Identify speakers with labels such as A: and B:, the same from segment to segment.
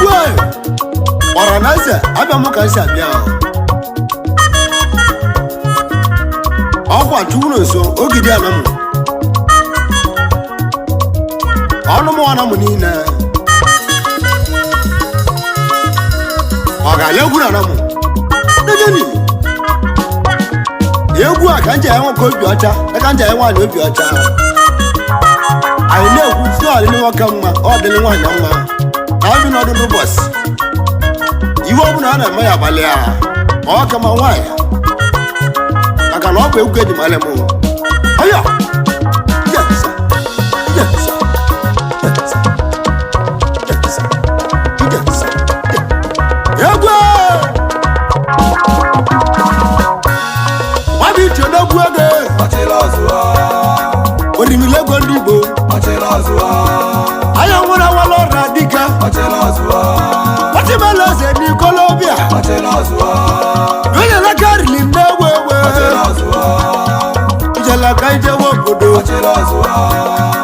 A: egwu ọra na eze abịa m ka esi abịa ọkwa chukwu nso ogidi anam ọnụ m ọna m niile ọ ga-ala egwu na anam dejeni egwu a ka nje ya nwoke obi ọcha ka nje ya nwaanyị obi ọcha anyị na-ekwu si ọdịlị nwoke mma ọdịlị nwaanyị mma na ọdị n'ọdụ n'ụbọchị iwe ọbụla a na-eme ya abalị a ma ọ ka ma nwaanyị maka na ọ bụ egwu eji mara m ọya egwu nwabi iche n'egwu ego orimile ego ndị Igbo anya nwere awala ọra dike ọchịmala eze n'ikolobịa onye laka rili nnewe ewe ijela ka ijewe obodo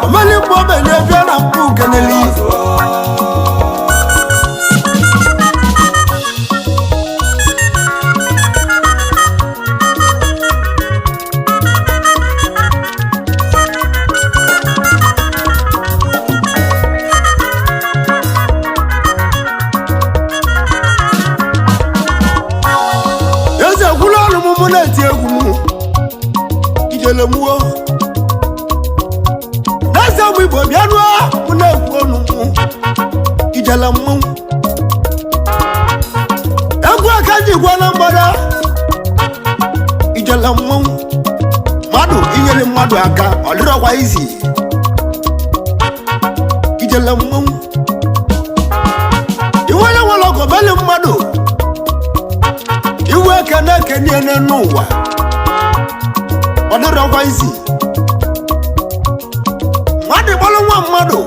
A: omeli mgbe omenye bịa na mpụ keneli na-eti egwu m ijele mụọ na-eze m Igbo bịa nụọ mụ na-egwu ọnụ m ijele mmọnwụ egwu aka ji gwa na mgbada ijele mmọnwụ mmadụ inyere mmadụ aka ọ dịrọkwa izi ijele mmọnwụ iwe onye nwere ọgọ meli mmadụ iwe eke na-eke niile n'ụwa ọ dịrọkwa isi mmadụ gbalụ nwa mmadụ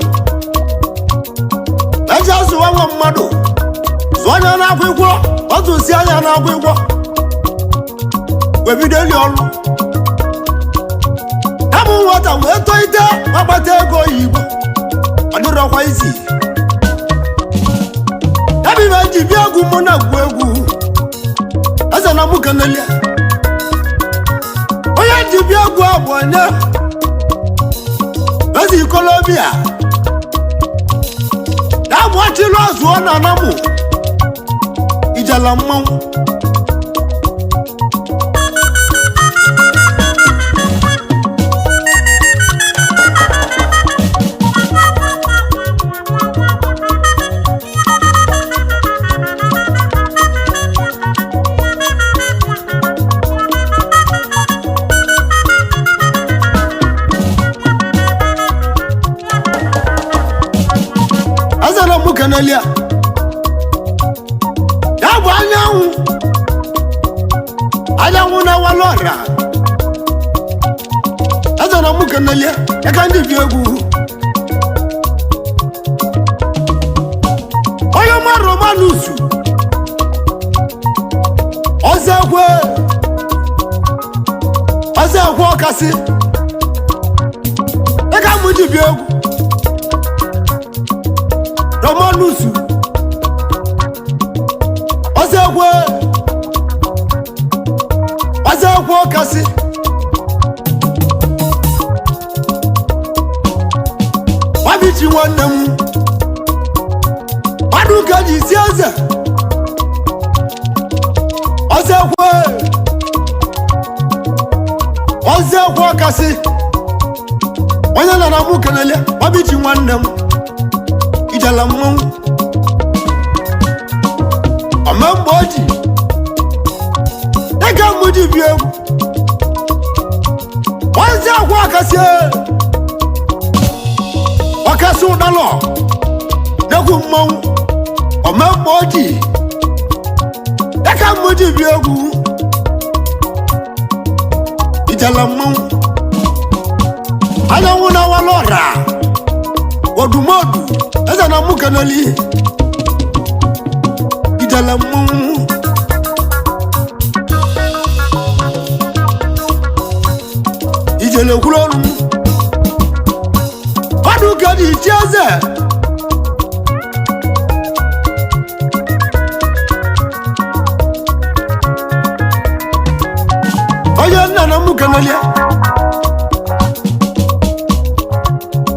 A: eji azụwa nwa mmadụ zụọ anya n'akwụkwọ ọtụsi anya n'akwụkwọ webidoli ọlụ ya bụ nwata wee toite agbata ego oyibo ọ dịrọkwa isi ya bụ ibe ji bịa egwu mụ na-egwu egwu eze na mụ kenelia onye ji bịa egwu abụ onye eze ikolobịa ya bụ achịlụ azụọ na anamụ ijela mmanwụ kenelia ya bụ anyanwụ na-awala ọra eze na mụ kenelia ya ka ndị bi egwu onye ma Romanus ọzọekwe ọkasị ya ka mụ ji bi egwu Romanus ọzọekwe ọkasị wabichi nwanne m mmadụ ka ji isi eze ọzọekwe ọkasị onye nọ na mụ kelele wabichi nwanne m ijela mmanwụ ọma mgbe o ji dịka mụ ji bi egwu ọzọekwe ọkasị ụdalọ n'egwu mmanwụ ọma mgbe o ji dịka mụ ji bi egwu ijela mmanwụ anyanwụ na-awala ọra odumodu eze na mụ keneli ijele mmanwụ ijele kwuru ọnụ mmadụ ka dị ichi eze kanalia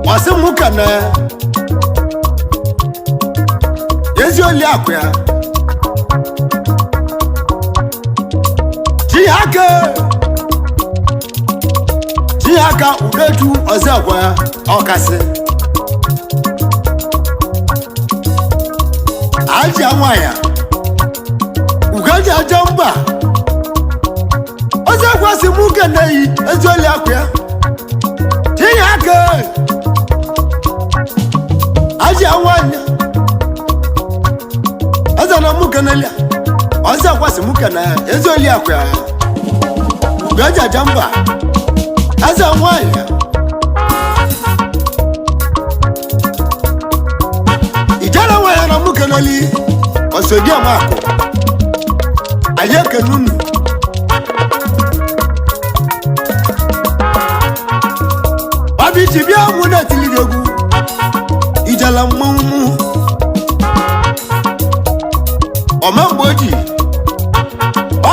A: wase mu kana yezi oli akwa Jihaka udetu ozekwa okase aja nwaya ugaja jamba ozekwa simuke nei ezoli akwa Jihaka aja nwanya azana muke nelia ozekwa simuke na ezoli akwa ugaja jamba aza nwaya ijala nwaya na muke nali osodi amako ayeke nunu abiti bia mu na tiligegu ijala mmumu omamboji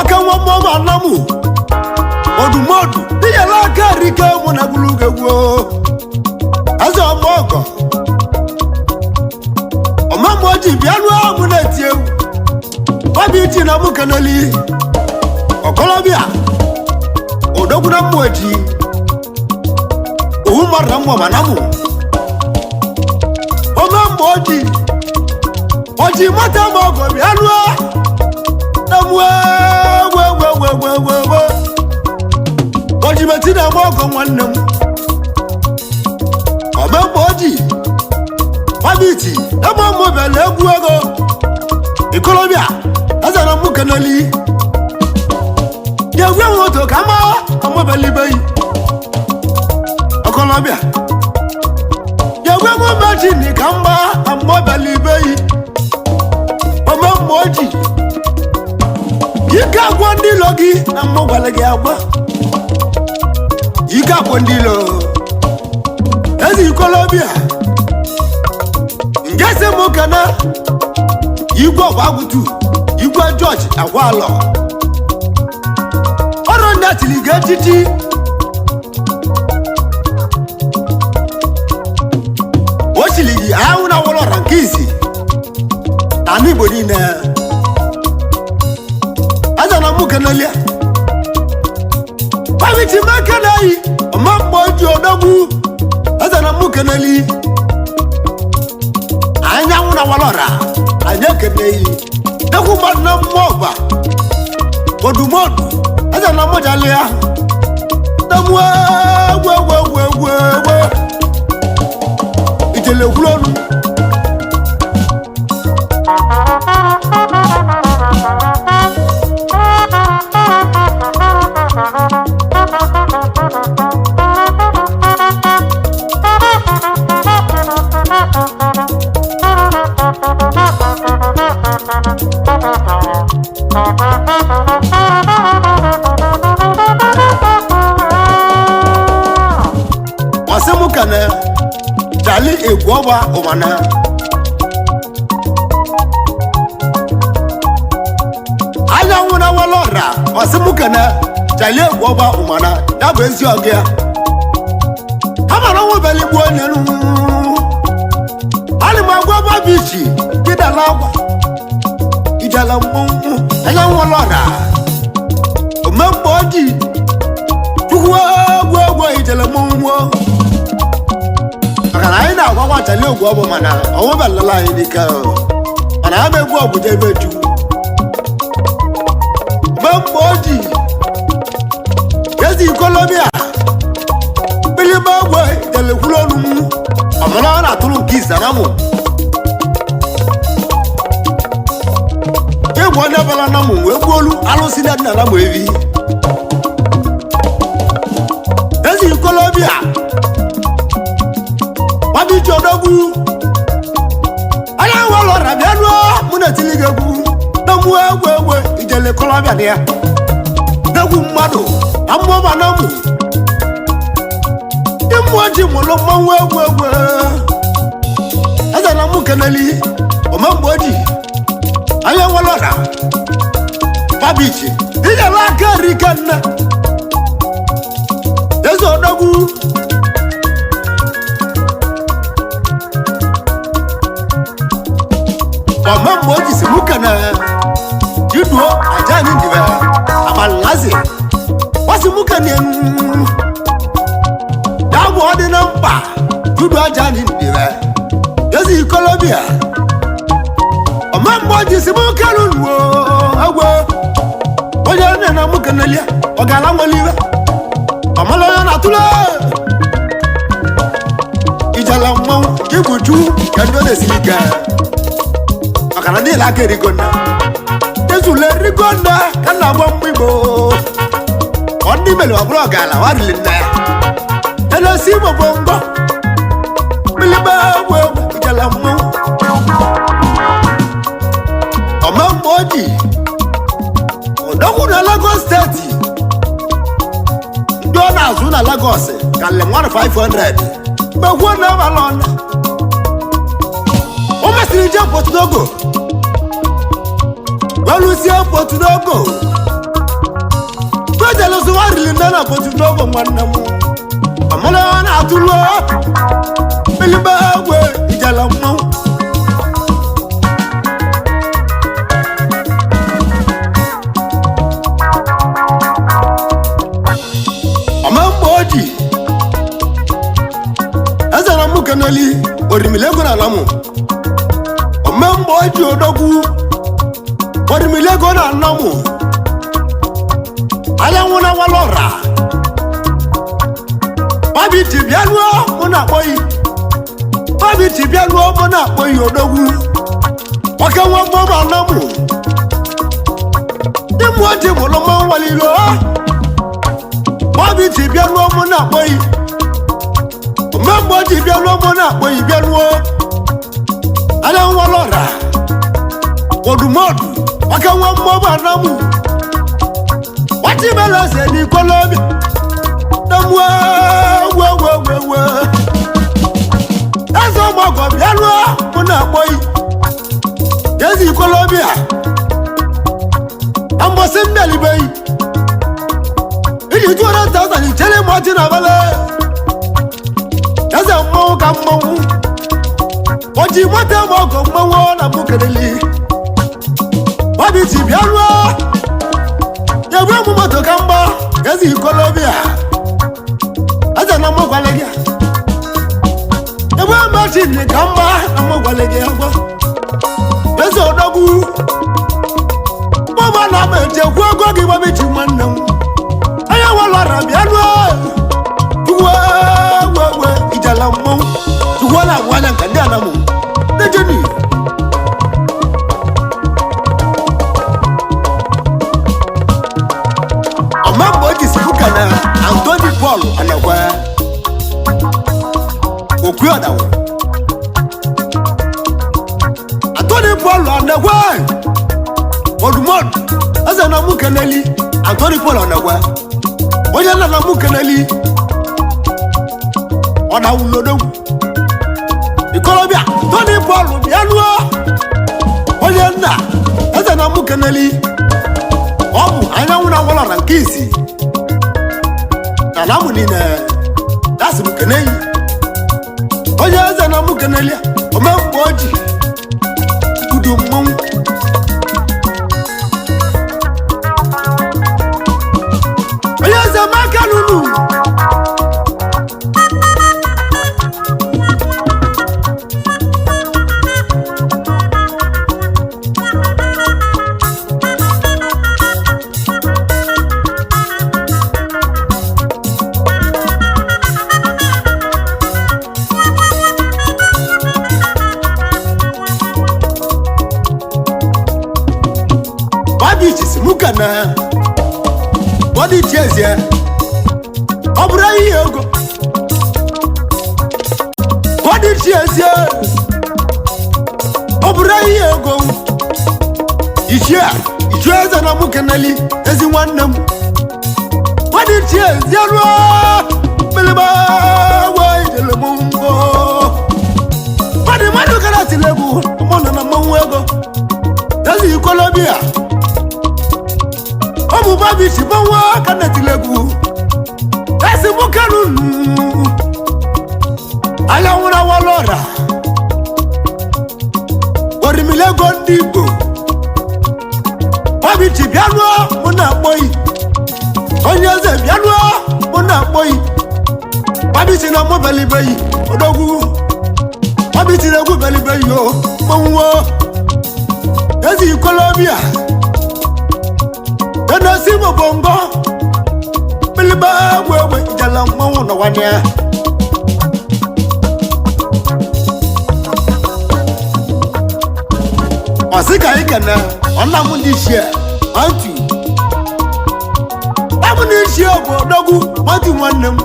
A: okanwa mama anamu odumodu iyala karika muna bulugego azo moko omamboji bianu amuna tiewu babiti na mukanali okolobia odoguna mwoji umara mwa manamu omamboji oji mata moko bianu namwe Ojimetina moko mwannem Omemboji Babiti Emo mobele egwego Ikolobia Azana mukanali Yegwe moto kama Omobele beyi Okolobia Yegwe mobeji ni kamba Omobele beyi Omemboji Yika gwandilogi Na mogwalege agba Ika kwendilo Ezi Ikolobia Ngese mokana Igwe wagutu Igwe George Awalo Oro natiliga titi Oshiligi auna wolo rankizi Nani bonina Azana mokana lia Babiti makanai Omamboji odogu Azana mukanali Anya una walora Anya kenei Naku madna moba Odumodu Azana mojalia Namwe Itele kulonu Wasemukane Jali egwoba omana Aya wuna walora Wasemukane Jali egwoba omana Dabo ezi ogea Kama na wubeli buo nenu Ali magwoba bichi Gida lagwa Ijala mmungu Aya walora Omemboji Chukwa ijala mmungu Akana ina kwa chale ogwo mana owo belala idika ana amegwu obuja beju Memboji Yezi Ikolobia Bili bagwe jale kulonu amana na tulu kisa namu Egwo na bala namu egwolu alusi na namu evi Yezi Ikolobia Babiti odogu Ala walo rabiano Muna tiligegu Namu ijele Ikolobia niya Negu mmadu Ammo manamu Imwaji molo mwe Azana mukanali Omamboji Aya walora Babiti Ija la karikana odogwu ọmọ mọ jisi mú kẹnẹ jíduo ajá ní ìdìbẹ àmàlázì wọ́n sì mú kẹnẹ dáàbò ọdún náà ń pa jíduo ajá ní ìdìbẹ yẹsi kọlọbíà ọmọ mọ jisi mú kẹnu lù ó ẹgbẹ wọ́n yẹ ní ẹ̀nà mú kẹnẹ lẹ́yà ọ̀gá aláwọ̀ lẹ́yà ọmọ lọ́yọ̀ nàtúlẹ̀ ìjàlá mọ́ ibùjú kẹjọ lè sí gẹ̀ ọ̀kàrà ní ìlàkè rigonda jésù lè rigonda kánà wọ́n mú ìbò ọ̀ní mẹ́lẹ̀ wà búrọ̀ ọ̀gá àlàwà rìlì nà ẹ̀lẹ́ sí gbogbo ń gbọ́ mílíbà wọ́ ìjàlá mọ́ ọmọ mọ́ọ̀dì ọ̀dọ́kùnrin Lagos state dọ́nà àzúnà Lagos kàlẹ̀ 1,500 gbogbo náà wà lọ́nà wọ́n mẹ́sìrì jẹ́ Portugal wọ́n sí Portugal tó jẹ́ lọ sí wọ́n rìlì náà Portugal wọn nà mú ọmọlẹ́ wọn náà tún lọ mílíbà wọ ìjàlá mọ́ kanali orimilego na lamu omembo eji odogwu orimilego na lamu ayanwu na walora babi tibianuo muna boyi babi tibianuo muna boyi odogwu oke won mo ba lamu dimu oti bolo mo walilo babi tibianuo muna boyi mọ́mọ́ ti bí ọlọ́mọ náà pé ìbí ẹnu ó alẹ́ wọn lọ́ra òdùmọ́ọ̀dù ọkẹ́ wọn mọ́ bá námù wọ́n ti bẹ̀rẹ̀ ṣe ní kọ́lọ́bì námù wẹ́wẹ́wẹ́wẹ́ ẹ̀sọ́ ọmọ ọkọ̀ bí ẹnu ó mú náà pọ̀ yìí yẹ́sì kọ́lọ́bì à àmọ́ sí mbẹ̀lì bẹ́yì ìdí 200,000 ìtẹ́lẹ̀ mọ́tì náà bẹ́lẹ̀ eze mmọnwụ ka mmọnwụ o ji nweta m ọgọ mmọnwụ na mụ keleli babiti bịa ruo ebe mụ moto ka mgba eze ikolobia eze na mụ gwale gị ebe machin ka mgba na mụ gwale gị agwa eze odogwu mụba na m echekwu ego gị babiti nwanne m onye nwelara bịa ruo ìjàlá mọ́ ṣùgbọ́n àwọn aláǹkàndé àlámù lẹ́jọ́ ni ọmọ àbọ̀jì sílùkà náà Anthony Paul ànàkwá òkú ọ̀dàwọ̀ Anthony Paul ànàkwá ọdùmọ́ọ̀dù ẹsẹ̀ náà mú kẹ́nẹ́lì Anthony Paul ànàkwá wọ́n yẹn náà mú kẹ́nẹ́lì ọ̀nà wùlọ́dọ́wù ìkọlọ́bíà tó ní bọ́ọ̀lù bíánúọ́ onye nna eze na mụ keneli ọ bụ anyanwụ na wọlọra nke isi na namụ niile dasị m keneyi onye eze na mụ keneli omemgbe oji udo mmanwụ onye eze maka lulu mukana body cheers ya obra yego body cheers ya obra yego ichia na mukanali ezi nwannem body cheers ya ro beleba wa idele mungo body madu kala tilegu mona na manwego ezi Colombia ọmụ babi si gbanwe aka na tilegu That's a Mukanu. I don't want our Lora. Or the Milagon Digo. Bobby Tibiano, Mona boy. Onyaze Biano, Mona boy. Bobby Tina Mobile Bay, Odogu. Bobby Tina Mobile Bay, Mongo. That's in Colombia. And I see my bongo. Bilba, where we jalam no one year. Masika ikana, ona mundi share, antu. Amundi share ko dogu, antu wannem.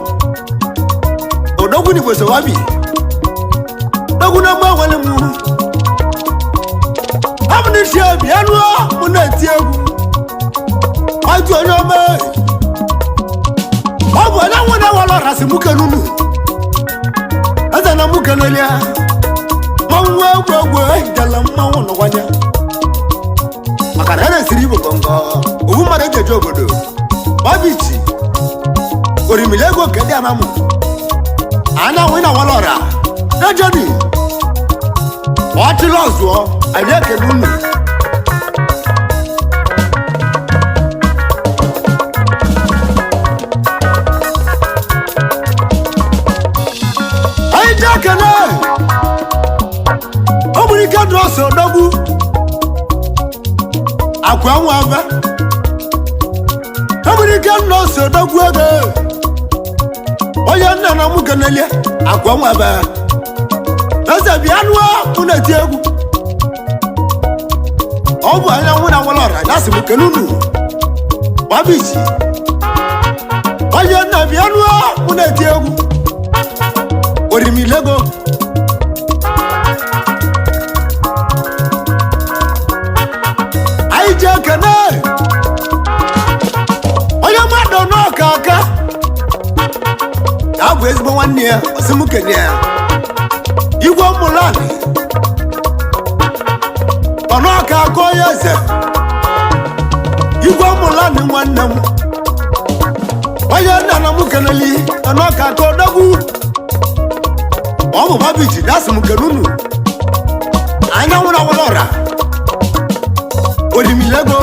A: Odogu ni boso wabi. Dogu na ma wale mu. Amundi share bianwa, muna tiegu. Antu anyama. Obo na wona wala rasi mukanunu. Ata na mukanelia. Mwa jala mawo no wanya. Makana siribo kongo. Ubu mare je jogodo. Babichi. Orimilego kede anamu. Ana wina walora. Na jodi. Wati lozo, ayeke nunu. Kana Omurika droso dogu Akwa nwaba Omurika droso dogu ege Oya nana mukanele Akwa nwaba Nasa bianwa una tiegu Obu anya wuna walora Nasi mukanunu Wabichi Oya nana bianwa una tiegu Orimilego Aija kana Oya mado no kaka Abu ezbo wania osimukenya Igwa mulani Ono kako yeze Igwa mulani mwanam Oya nana mukanali Ono kako dogu Omo babiji that's mukanunu Anya wuna walora Olimilego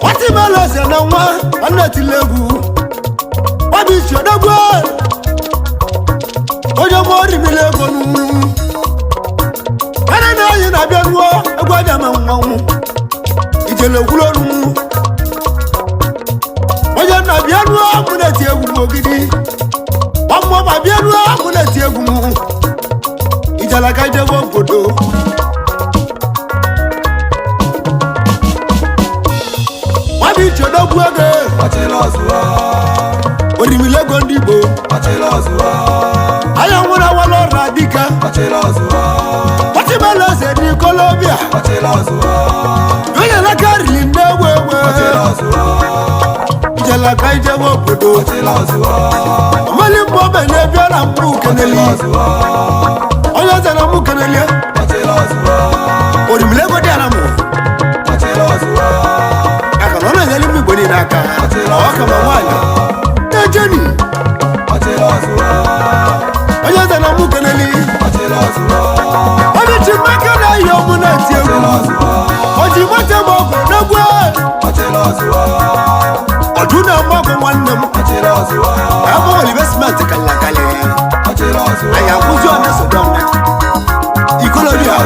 A: Wati malose na nwa Anati legu Babiji odogwe Ojo mori milego nu Kana na yi na bianuwa Egwa jama nwanwu Ijele wulo nu Oya na bianwa muna ti egwu mogidi Wammo ma bianwa muna ti egwu mu Ijala ka je wo godo Wabi chodo buege Atilozuwa Orimilego ndibo Atilozuwa Aya muna walo radika Atilozuwa Watimala se ni Colombia Atilozuwa Yoye la karili newewe Atilozuwa Jala kai jawo podo Amali mbobe ne biara mbu keneli Oya zana mbu keneli Orimilego diara mu Aka nona nyali mbi boni naka Waka mawanya Nejeni Oya zana mbu keneli Oya chimaka na yomu na tiegu Ojimate moko nagwe Oduna moko wannem Abo investment kalakale Aya kuzo na sodom Ikoloria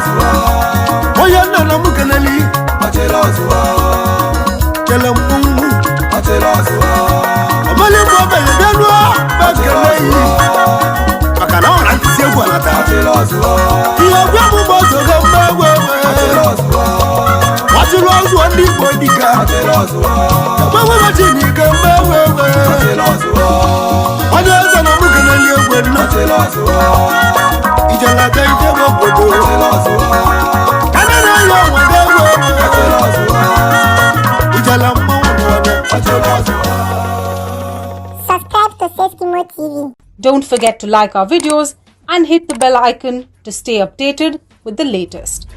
A: Oya nana mukaneli Kele mungu Amali mbobe yedenwa Bakalei Makana wana kisiegu anata Iya gwamu bozo gambe wewe Watilozu wandi bodika Wewe watini gambe wewe Wanyeza na mukaneli wena Ijala kaite wapodo Kanana ya wade wewe Ijala mwana
B: Subscribe to Safety Mode TV.
C: Don't forget to like our videos and hit the bell icon to stay updated with the latest.